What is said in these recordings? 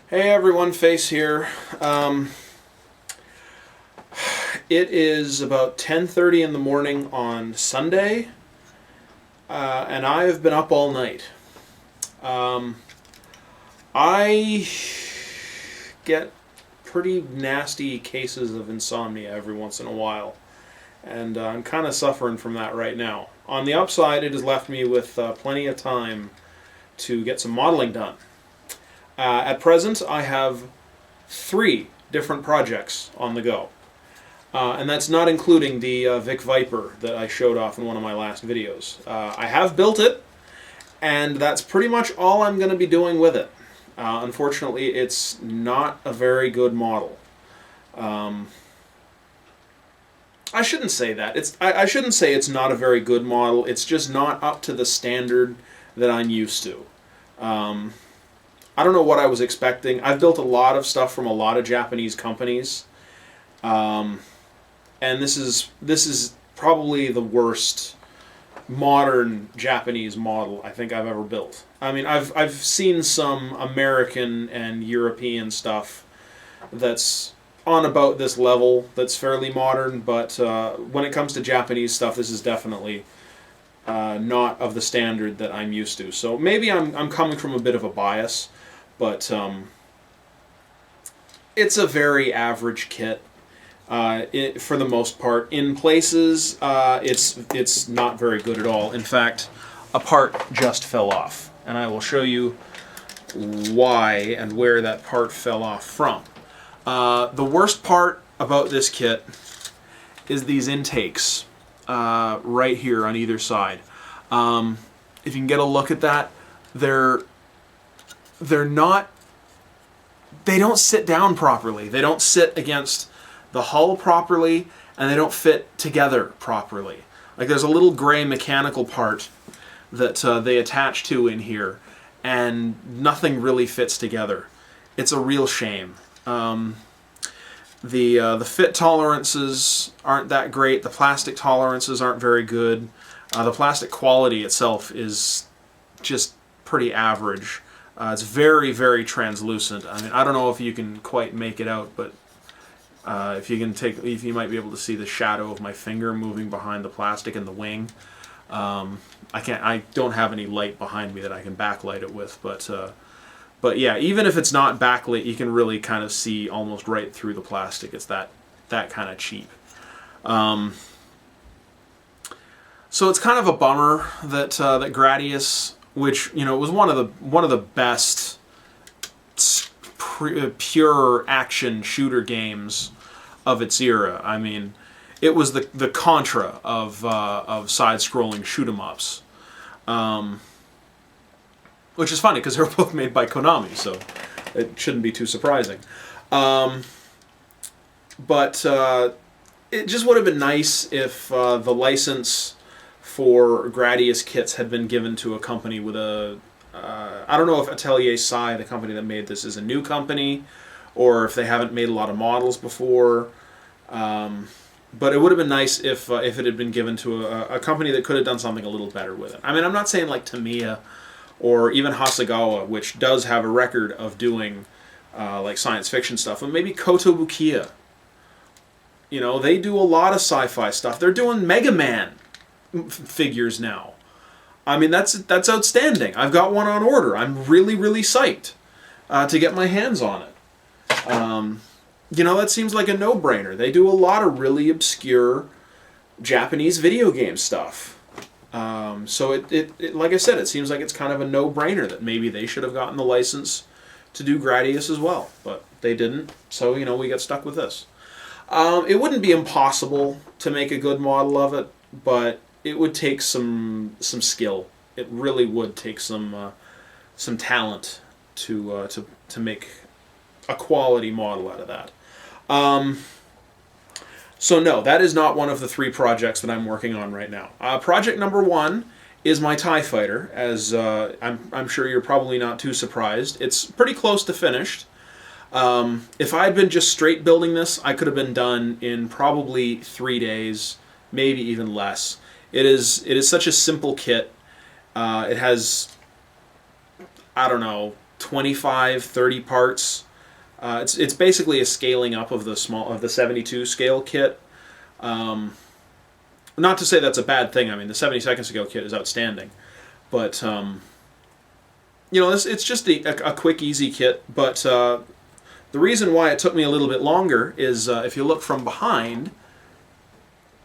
Hey everyone, Face here. It is about 10:30 in the morning on Sunday, and I have been up all night. I get pretty nasty cases of insomnia every once in a while, and I'm kind of suffering from that right now. On the upside, it has left me with plenty of time to get some modeling done. At present, I have 3 different projects on the go. And that's not including the Vic Viper that I showed off in one of my last videos. I have built it, and that's pretty much all I'm going to be doing with it. Unfortunately, it's not a very good model. I shouldn't say that. I shouldn't say it's not a very good model. It's just not up to the standard that I'm used to. I don't know what I was expecting. I've built a lot of stuff from a lot of Japanese companies, and this is probably the worst modern Japanese model I think I've ever built. I mean, I've seen some American and European stuff that's on about this level, that's fairly modern, but when it comes to Japanese stuff, this is definitely not of the standard that I'm used to. So maybe I'm coming from a bit of a bias. But it's a very average kit for the most part. In places, it's not very good at all. In fact, a part just fell off, and I will show you why and where that part fell off from. The worst part about this kit is these intakes right here on either side. If you can get a look at that, they don't sit down properly. They don't sit against the hull properly, and they don't fit together properly. Like, there's a little gray mechanical part that they attach to in here, and nothing really fits together. It's a real shame. The fit tolerances aren't that great. The plastic tolerances aren't very good. The plastic quality itself is just pretty average. It's very, very translucent. I mean, I don't know if you can quite make it out, but if you might be able to see the shadow of my finger moving behind the plastic in the wing. I don't have any light behind me that I can backlight it with, but yeah, even if it's not backlit, you can really kind of see almost right through the plastic. It's that kind of cheap. So it's kind of a bummer that Gradius, which, you know, was one of the best pure action shooter games of its era. I mean, it was the Contra of side-scrolling shoot-'em-ups, which is funny because they were both made by Konami, so it shouldn't be too surprising. But it just would have been nice if the license for Gradius kits had been given to a company with a... I don't know if Atelier Sai, the company that made this, is a new company, or if they haven't made a lot of models before. But it would have been nice if it had been given to a company that could have done something a little better with it. I mean, I'm not saying like Tamiya or even Hasegawa, which does have a record of doing like science fiction stuff, but maybe Kotobukiya. You know, they do a lot of sci-fi stuff. They're doing Mega Man figures now. I mean, that's outstanding. I've got one on order. I'm really, really psyched to get my hands on it. You know, that seems like a no-brainer. They do a lot of really obscure Japanese video game stuff. So it like I said, it seems like it's kind of a no-brainer that maybe they should have gotten the license to do Gradius as well, but they didn't. So, you know, we got stuck with this. It wouldn't be impossible to make a good model of it, but it would take some skill. It really would take some talent to make a quality model out of that. So no, that is not one of the 3 projects that I'm working on right now. Project number 1 is my TIE Fighter, as I'm sure you're probably not too surprised. It's pretty close to finished. If I had been just straight building this, I could have been done in probably 3 days, maybe even less. It is such a simple kit. It has, I don't know, 25, 30 parts. It's basically a scaling up of the 72 scale kit. Not to say that's a bad thing. I mean, the 72nd scale kit is outstanding, but it's just a quick, easy kit. But the reason why it took me a little bit longer is if you look from behind,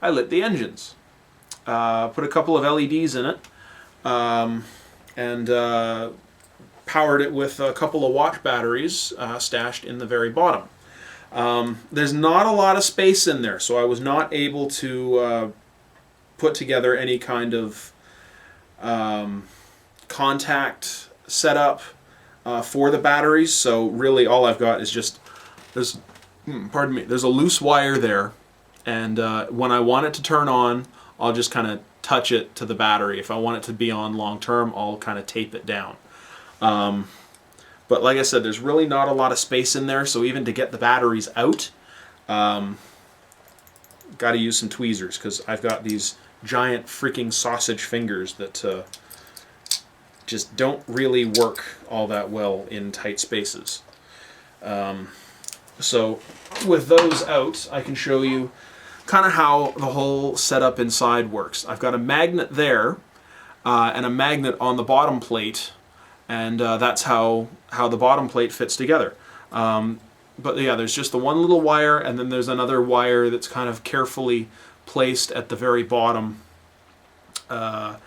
I lit the engines, put a couple of LEDs in it, and powered it with a couple of watch batteries stashed in the very bottom. There's not a lot of space in there, so I was not able to put together any kind of contact setup for the batteries. So really all I've got is just, there's a loose wire there, and when I want it to turn on, I'll just kind of touch it to the battery. If I want it to be on long term, I'll kind of tape it down. But like I said, there's really not a lot of space in there, so even to get the batteries out, got to use some tweezers, because I've got these giant freaking sausage fingers that just don't really work all that well in tight spaces. So with those out, I can show you kind of how the whole setup inside works. I've got a magnet there and a magnet on the bottom plate, and that's how the bottom plate fits together. But yeah, there's just the one little wire, and then there's another wire that's kind of carefully placed at the very bottom to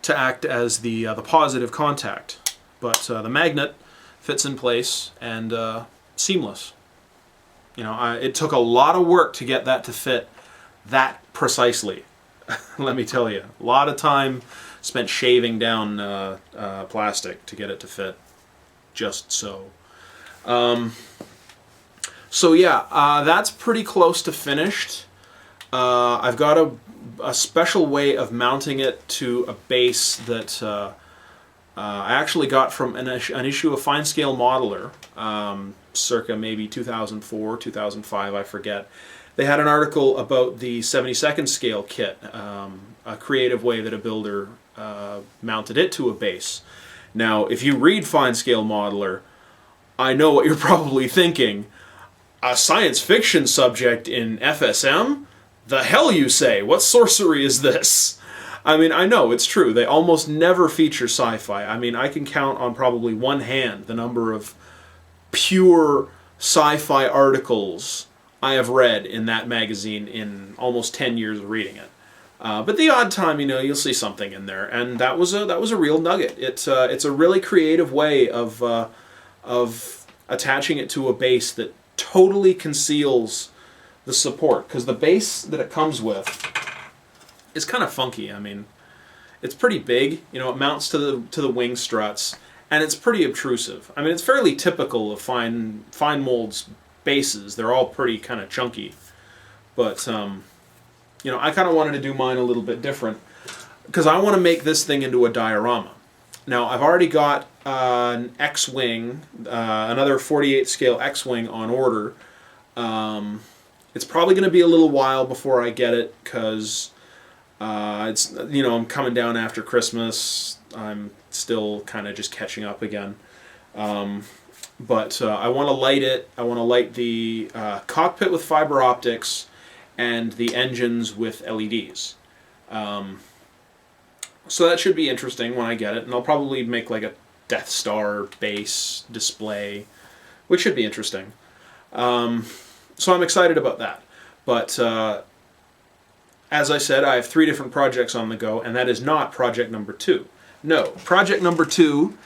act as the positive contact. But the magnet fits in place and seamless. It took a lot of work to get that to fit that precisely. Let me tell you, a lot of time spent shaving down plastic to get it to fit just so. So yeah, that's pretty close to finished. I've got a special way of mounting it to a base that I actually got from an issue of Fine Scale Modeler, circa maybe 2004, 2005, I forget. They had an article about the 72nd scale kit, a creative way that a builder mounted it to a base. Now, if you read Fine Scale Modeler, I know what you're probably thinking. A science fiction subject in FSM? The hell you say? What sorcery is this? I mean, I know, it's true. They almost never feature sci-fi. I mean, I can count on probably one hand the number of pure sci-fi articles I have read in that magazine in almost 10 years of reading it. But the odd time, you'll see something in there, and that was a real nugget. It's a really creative way of attaching it to a base that totally conceals the support, because the base that it comes with is kind of funky. I mean, it's pretty big. It mounts to the wing struts, and it's pretty obtrusive. I mean, it's fairly typical of fine molds bases. They're all pretty kind of chunky, but I kind of wanted to do mine a little bit different, because I want to make this thing into a diorama. Now, I've already got an X-wing, another 48 scale X-wing on order. It's probably going to be a little while before I get it, because it's I'm coming down after Christmas. I'm still kind of just catching up again. But I want to light it. I want to light the cockpit with fiber optics and the engines with LEDs. So that should be interesting when I get it, and I'll probably make like a Death Star base display, which should be interesting. So I'm excited about that. But as I said, I have 3 different projects on the go, and that is not project number 2. No, project number 2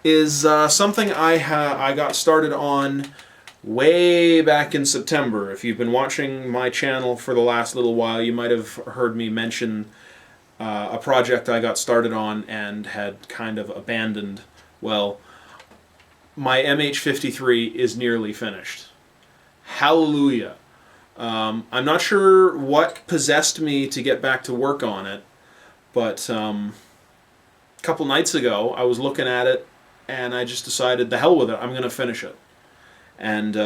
is something I got started on way back in September. If you've been watching my channel for the last little while, you might have heard me mention a project I got started on and had kind of abandoned. Well, my MH-53 is nearly finished. Hallelujah. I'm not sure what possessed me to get back to work on it, but a couple nights ago I was looking at it and I just decided, the hell with it, I'm going to finish it. And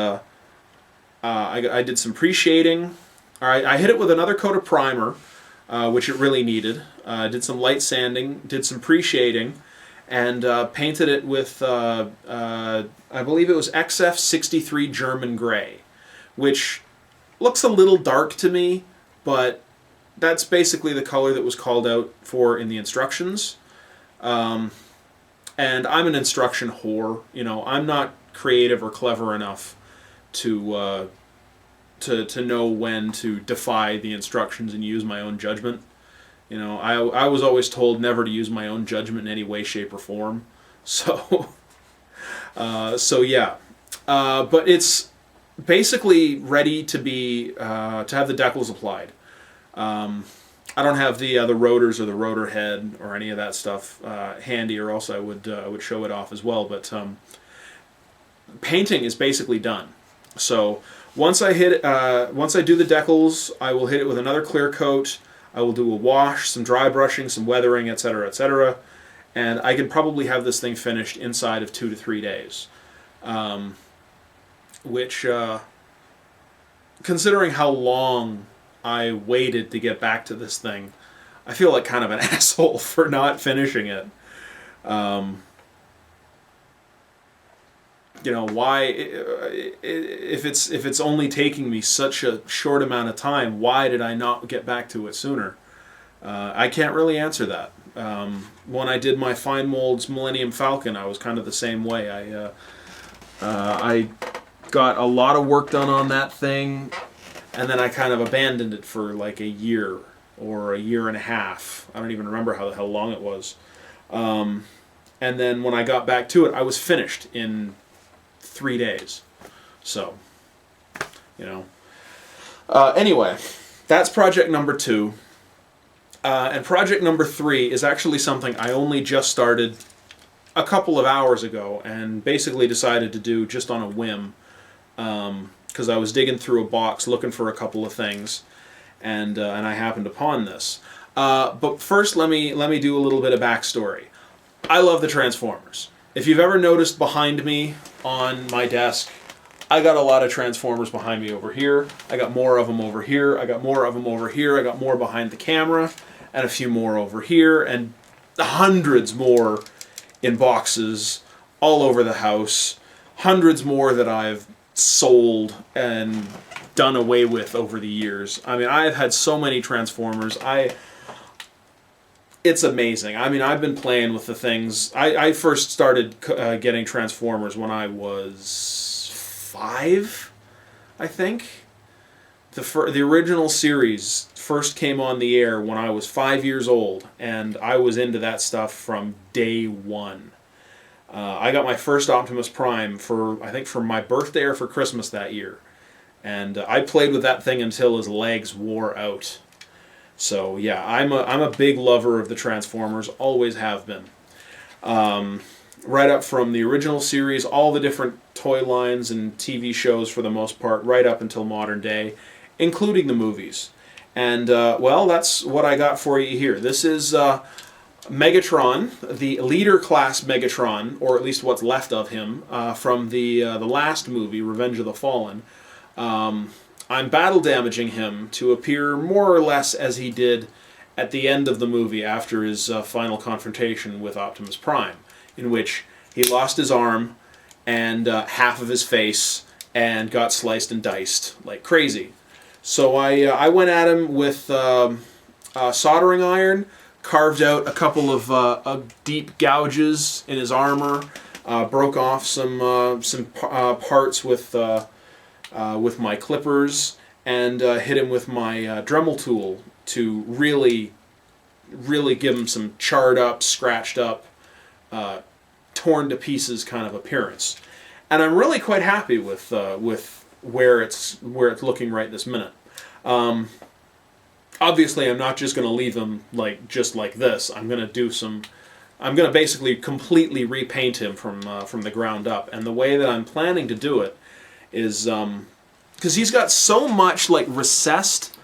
I did some pre-shading. I hit it with another coat of primer, which it really needed. Did some light sanding, did some pre-shading, and painted it with, I believe it was XF63 German Gray, which looks a little dark to me, but that's basically the color that was called out for in the instructions. And I'm an instruction whore. You know, I'm not creative or clever enough to know when to defy the instructions and use my own judgment. You know, I was always told never to use my own judgment in any way, shape, or form. So, yeah. But it's basically ready to be to have the decals applied. I don't have the rotors or the rotor head or any of that stuff handy, or else I would show it off as well. But painting is basically done. So once I do the decals, I will hit it with another clear coat. I will do a wash, some dry brushing, some weathering, etc., etc., and I can probably have this thing finished inside of 2 to 3 days. Which, considering how long I waited to get back to this thing, I feel like kind of an asshole for not finishing it. You know, why, if it's only taking me such a short amount of time, why did I not get back to it sooner? I can't really answer that. When I did my Fine Molds Millennium Falcon, I was kind of the same way. I got a lot of work done on that thing, and then I kind of abandoned it for like a year or a year and a half. I don't even remember how the hell long it was. And then when I got back to it, I was finished in 3 days. So, you know. Anyway, that's project number 2. And project number 3 is actually something I only just started a couple of hours ago and basically decided to do just on a whim. Because I was digging through a box looking for a couple of things, and I happened upon this. But first, let me do a little bit of backstory. I love the Transformers. If you've ever noticed behind me on my desk, I got a lot of Transformers behind me over here. I got more of them over here. I got more of them over here. I got more behind the camera, and a few more over here, and hundreds more in boxes all over the house. Hundreds more that I've sold and done away with over the years. I mean, I've had so many Transformers. It's amazing. I mean, I've been playing with the things. I first started getting Transformers when I was 5, I think. The original series first came on the air when I was 5 years old, and I was into that stuff from day one. I got my first Optimus Prime I think for my birthday or for Christmas that year. And I played with that thing until his legs wore out. So yeah, I'm a big lover of the Transformers, always have been. Right up from the original series, all the different toy lines and TV shows for the most part, right up until modern day, including the movies. And well, that's what I got for you here. This is Megatron, the leader class Megatron, or at least what's left of him, from the last movie, Revenge of the Fallen. I'm battle damaging him to appear more or less as he did at the end of the movie after his final confrontation with Optimus Prime, in which he lost his arm and half of his face and got sliced and diced like crazy. So I went at him with soldering iron, carved out a couple of deep gouges in his armor, broke off some parts with my clippers, and hit him with my Dremel tool to really give him some charred up, scratched up, torn to pieces kind of appearance. And I'm really quite happy with where it's looking right this minute. Obviously, I'm not just going to leave him just like this. I'm going to basically completely repaint him from the ground up. And the way that I'm planning to do it is because he's got so much recessed,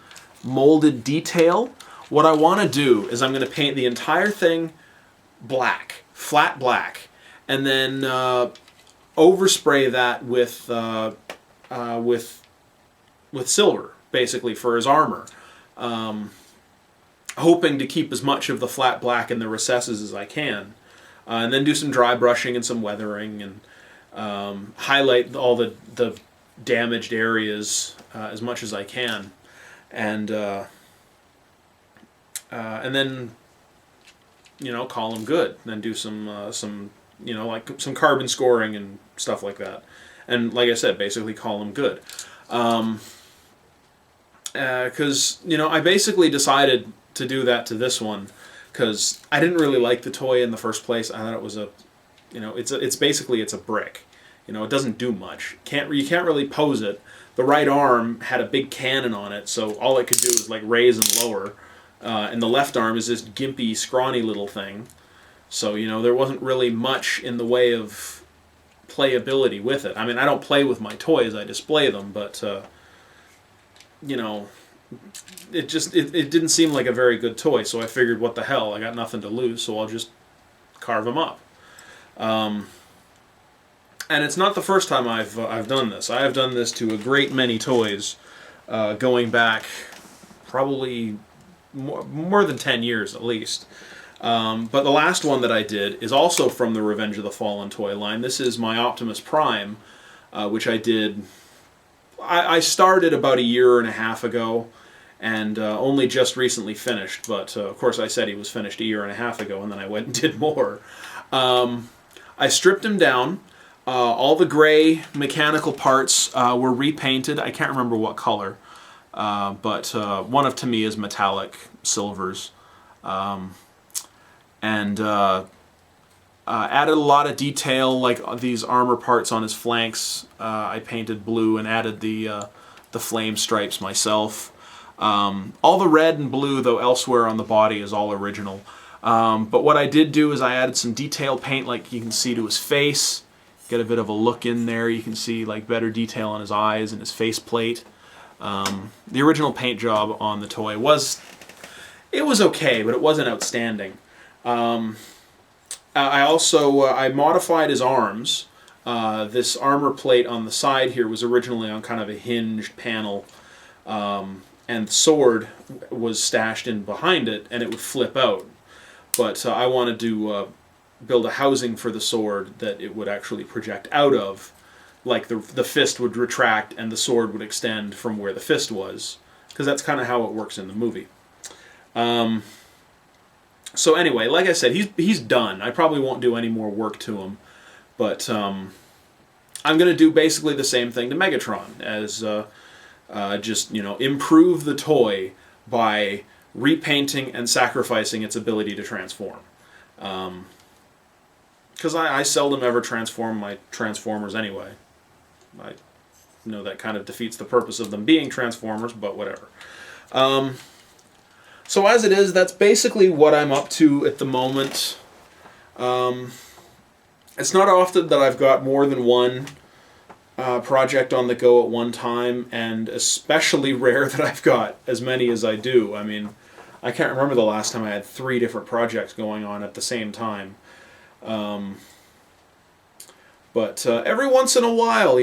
molded detail. What I want to do is I'm going to paint the entire thing black, flat black, and then overspray that with silver, basically, for his armor. Hoping to keep as much of the flat black in the recesses as I can. and then do some dry brushing and some weathering, and highlight all the damaged areas as much as I can, and then call them good. And then do some like some carbon scoring and stuff like that. And like I said, basically call them good. Because I basically decided to do that to this one because I didn't really like the toy in the first place. I thought it was it's basically a brick. It doesn't do much. You can't really pose it. The right arm had a big cannon on it, so all it could do was like raise and lower. And the left arm is this gimpy, scrawny little thing. So there wasn't really much in the way of playability with it. I mean, I don't play with my toys; I display them, but it didn't seem like a very good toy. So I figured, what the hell? I got nothing to lose, so I'll just carve them up. And it's not the first time I've done this. I have done this to a great many toys, going back probably more than 10 years at least. But the last one that I did is also from the Revenge of the Fallen toy line. This is my Optimus Prime, which I did. I started about a year and a half ago, and only just recently finished. But of course, I said he was finished a year and a half ago, and then I went and did more. I stripped him down. All the gray mechanical parts were repainted. I can't remember what color, but one of, to me, is metallic silvers. And added a lot of detail, like these armor parts on his flanks. I painted blue and added the flame stripes myself. All the red and blue, though, elsewhere on the body is all original. But what I did do is I added some detail paint, like you can see, to his face. Get a bit of a look in there. You can see like better detail on his eyes and his faceplate. The original paint job on the toy was okay, but it wasn't outstanding. I also I modified his arms. This armor plate on the side here was originally on kind of a hinged panel, and the sword was stashed in behind it, and it would flip out. But I wanted to build a housing for the sword that it would actually project out of, like the fist would retract and the sword would extend from where the fist was, because that's kind of how it works in the movie. So anyway, like I said, he's done. I probably won't do any more work to him, but I'm going to do basically the same thing to Megatron, as just improve the toy by repainting and sacrificing its ability to transform. Because I seldom ever transform my Transformers anyway. I know that kind of defeats the purpose of them being Transformers, but whatever. So as it is, that's basically what I'm up to at the moment. It's not often that I've got more than one project on the go at one time, and especially rare that I've got as many as I do. I mean, I can't remember the last time I had 3 different projects going on at the same time. But every once in a while,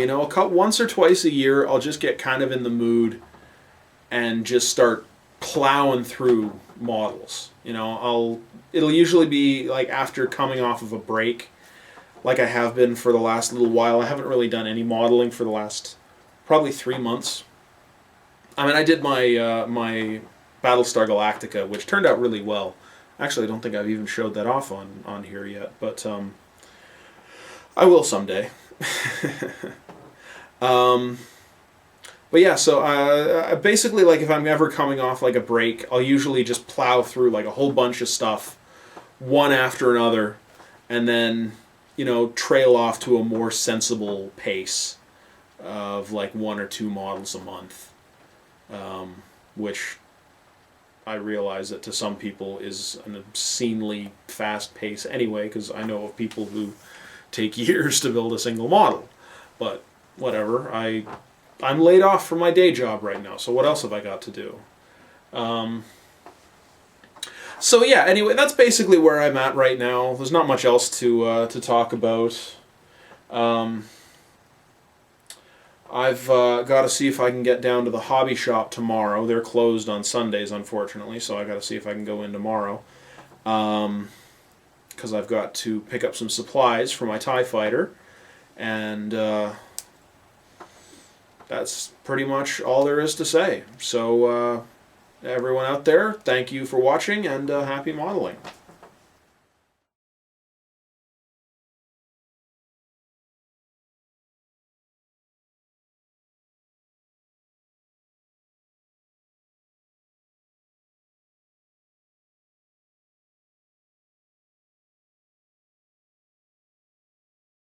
once or twice a year, I'll just get kind of in the mood and just start plowing through models. It'll usually be like after coming off of a break, like I have been for the last little while. I haven't really done any modeling for the last probably 3 months. I mean, I did my my Battlestar Galactica, which turned out really well. Actually, I don't think I've even showed that off on here yet, but I will someday. But yeah, so basically, like, if I'm ever coming off like a break, I'll usually just plow through like a whole bunch of stuff, one after another, and then trail off to a more sensible pace of like 1 or 2 models a month, which I realize that to some people is an obscenely fast pace anyway, because I know of people who take years to build a single model. But whatever, I'm laid off from my day job right now, so what else have I got to do? So yeah, anyway, that's basically where I'm at right now. There's not much else to talk about. I've got to see if I can get down to the hobby shop tomorrow. They're closed on Sundays, unfortunately, so I got to see if I can go in tomorrow. because I've got to pick up some supplies for my TIE fighter, and that's pretty much all there is to say. So everyone out there, thank you for watching, and happy modeling.